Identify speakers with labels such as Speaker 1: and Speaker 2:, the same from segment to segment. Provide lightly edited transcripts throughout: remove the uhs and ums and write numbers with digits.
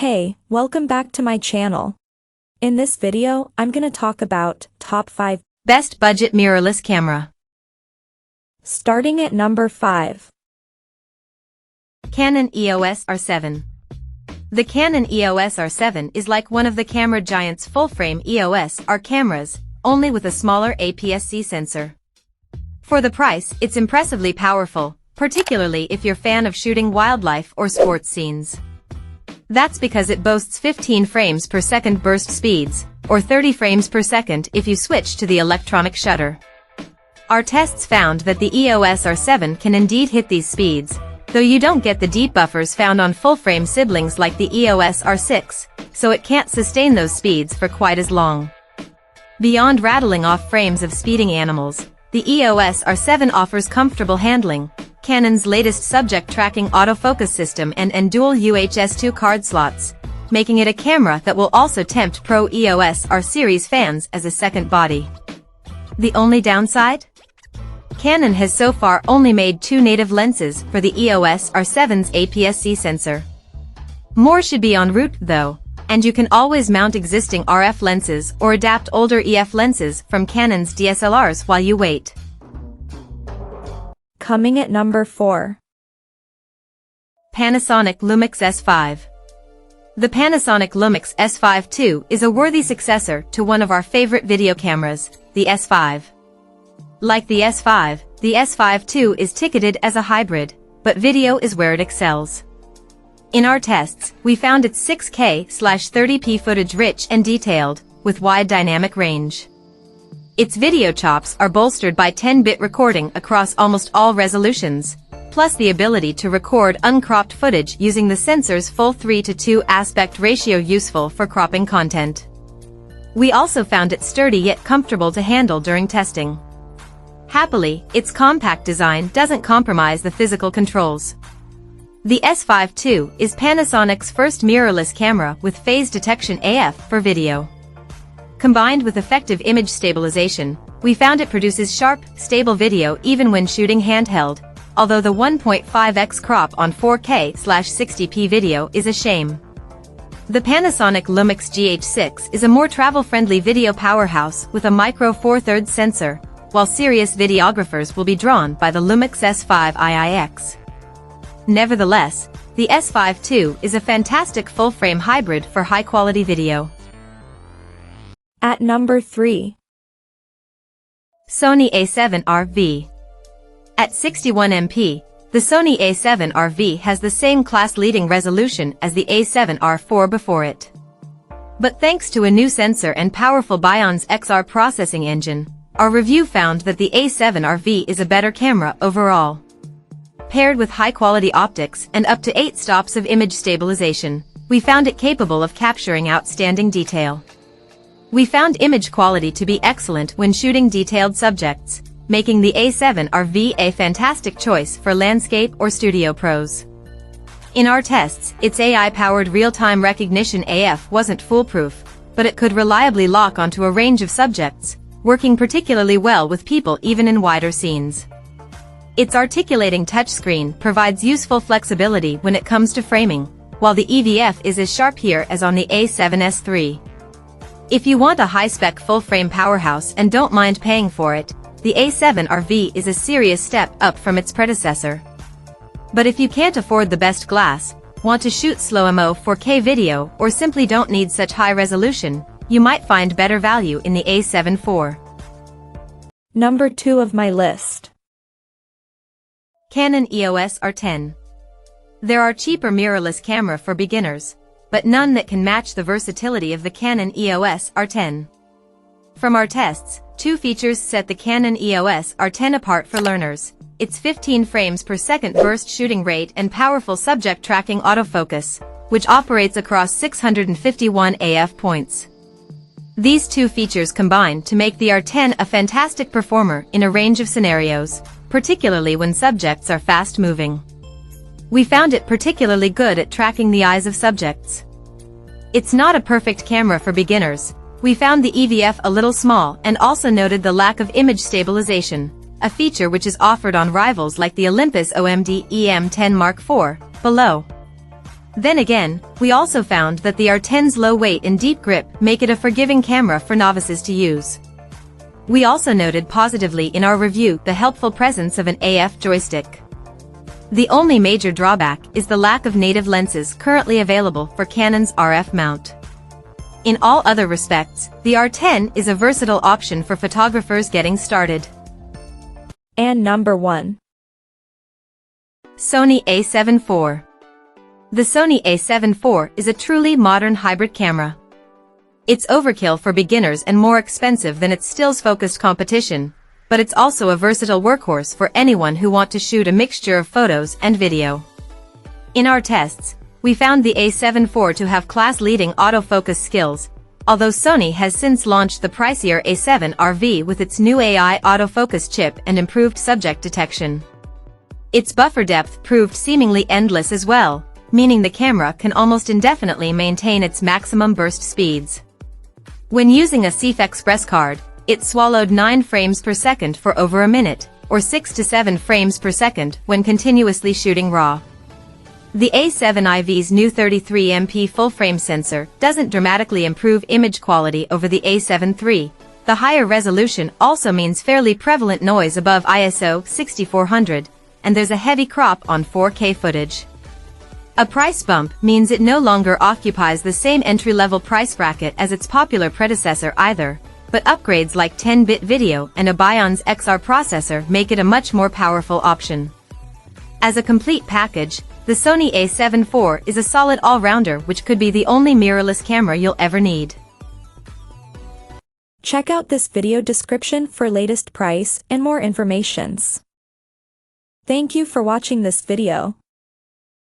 Speaker 1: Hey, welcome back to my channel. In this video, I'm gonna talk about top 5
Speaker 2: best budget mirrorless camera.
Speaker 1: Starting at number 5.
Speaker 2: Canon EOS R7. The Canon EOS R7 is like one of the camera giant's full-frame EOS R cameras, only with a smaller APS-C sensor. For the price, it's impressively powerful, particularly if you're a fan of shooting wildlife or sports scenes. That's because it boasts 15 frames per second burst speeds, or 30 frames per second if you switch to the electronic shutter. Our tests found that the EOS R7 can indeed hit these speeds, though you don't get the deep buffers found on full-frame siblings like the EOS R6, so it can't sustain those speeds for quite as long. Beyond rattling off frames of speeding animals, the EOS R7 offers comfortable handling, Canon's latest subject tracking autofocus system and dual UHS-2 card slots, making it a camera that will also tempt pro EOS R series fans as a second body. The only downside? Canon has so far only made 2 native lenses for the EOS R7's APS-C sensor. More should be en route though, and you can always mount existing RF lenses or adapt older EF lenses from Canon's DSLRs while you wait.
Speaker 1: Coming at number 4.
Speaker 2: Panasonic Lumix S5. The Panasonic Lumix S5 II is a worthy successor to one of our favorite video cameras, the S5. Like the S5, the S5 II is ticketed as a hybrid, but video is where it excels. In our tests, we found its 6K/30p footage rich and detailed, with wide dynamic range. Its video chops are bolstered by 10-bit recording across almost all resolutions, plus the ability to record uncropped footage using the sensor's full 3:2 aspect ratio, useful for cropping content. We also found it sturdy yet comfortable to handle during testing. Happily, its compact design doesn't compromise the physical controls. The S5 II is Panasonic's first mirrorless camera with phase detection AF for video. Combined with effective image stabilization, we found it produces sharp, stable video even when shooting handheld, although the 1.5x crop on 4K/60p video is a shame. The Panasonic Lumix GH6 is a more travel-friendly video powerhouse with a micro Four Thirds sensor, while serious videographers will be drawn by the Lumix S5 iiX. Nevertheless, the S5 II is a fantastic full-frame hybrid for high-quality video.
Speaker 1: At number 3.
Speaker 2: Sony A7R V. At 61MP, the Sony A7R V has the same class-leading resolution as the A7R IV before it. But thanks to a new sensor and powerful Bion's XR processing engine, our review found that the A7R V is a better camera overall. Paired with high-quality optics and up to 8 stops of image stabilization, we found it capable of capturing outstanding detail. We found image quality to be excellent when shooting detailed subjects, making the A7R V a fantastic choice for landscape or studio pros. In our tests, its AI-powered real-time recognition AF wasn't foolproof, but it could reliably lock onto a range of subjects, working particularly well with people even in wider scenes. Its articulating touchscreen provides useful flexibility when it comes to framing, while the EVF is as sharp here as on the A7S III. If you want a high-spec full-frame powerhouse and don't mind paying for it, the A7R V is a serious step up from its predecessor. But if you can't afford the best glass, want to shoot slow-mo 4K video, or simply don't need such high resolution, you might find better value in the A7 IV.
Speaker 1: Number 2 of my list.
Speaker 2: Canon EOS R10. There are cheaper mirrorless camera for beginners, but none that can match the versatility of the Canon EOS R10. From our tests, 2 features set the Canon EOS R10 apart for learners: its 15 frames per second burst shooting rate and powerful subject tracking autofocus, which operates across 651 AF points. These 2 features combine to make the R10 a fantastic performer in a range of scenarios, particularly when subjects are fast-moving. We found it particularly good at tracking the eyes of subjects. It's not a perfect camera for beginners. We found the EVF a little small and also noted the lack of image stabilization, a feature which is offered on rivals like the Olympus OMD EM10 Mark IV, below. Then again, we also found that the R10's low weight and deep grip make it a forgiving camera for novices to use. We also noted positively in our review the helpful presence of an AF joystick. The only major drawback is the lack of native lenses currently available for Canon's RF mount. In all other respects, the R10 is a versatile option for photographers getting started.
Speaker 1: And number 1.
Speaker 2: Sony A7 IV. The Sony A7 IV is a truly modern hybrid camera. It's overkill for beginners and more expensive than its stills-focused competition, but it's also a versatile workhorse for anyone who wants to shoot a mixture of photos and video. In our tests, we found the A7 IV to have class-leading autofocus skills, although Sony has since launched the pricier A7R V with its new AI autofocus chip and improved subject detection. Its buffer depth proved seemingly endless as well, meaning the camera can almost indefinitely maintain its maximum burst speeds. When using a CF Express card, it swallowed 9 frames per second for over a minute, or 6 to 7 frames per second when continuously shooting RAW. The A7 IV's new 33MP full-frame sensor doesn't dramatically improve image quality over the A7 III. The higher resolution also means fairly prevalent noise above ISO 6400, and there's a heavy crop on 4K footage. A price bump means it no longer occupies the same entry-level price bracket as its popular predecessor either, but upgrades like 10-bit video and a Bionz XR processor make it a much more powerful option. As a complete package, the Sony A7 IV is a solid all-rounder which could be the only mirrorless camera you'll ever need.
Speaker 1: Check out this video description for latest price and more informations. Thank you for watching this video.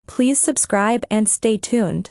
Speaker 1: Please subscribe and stay tuned.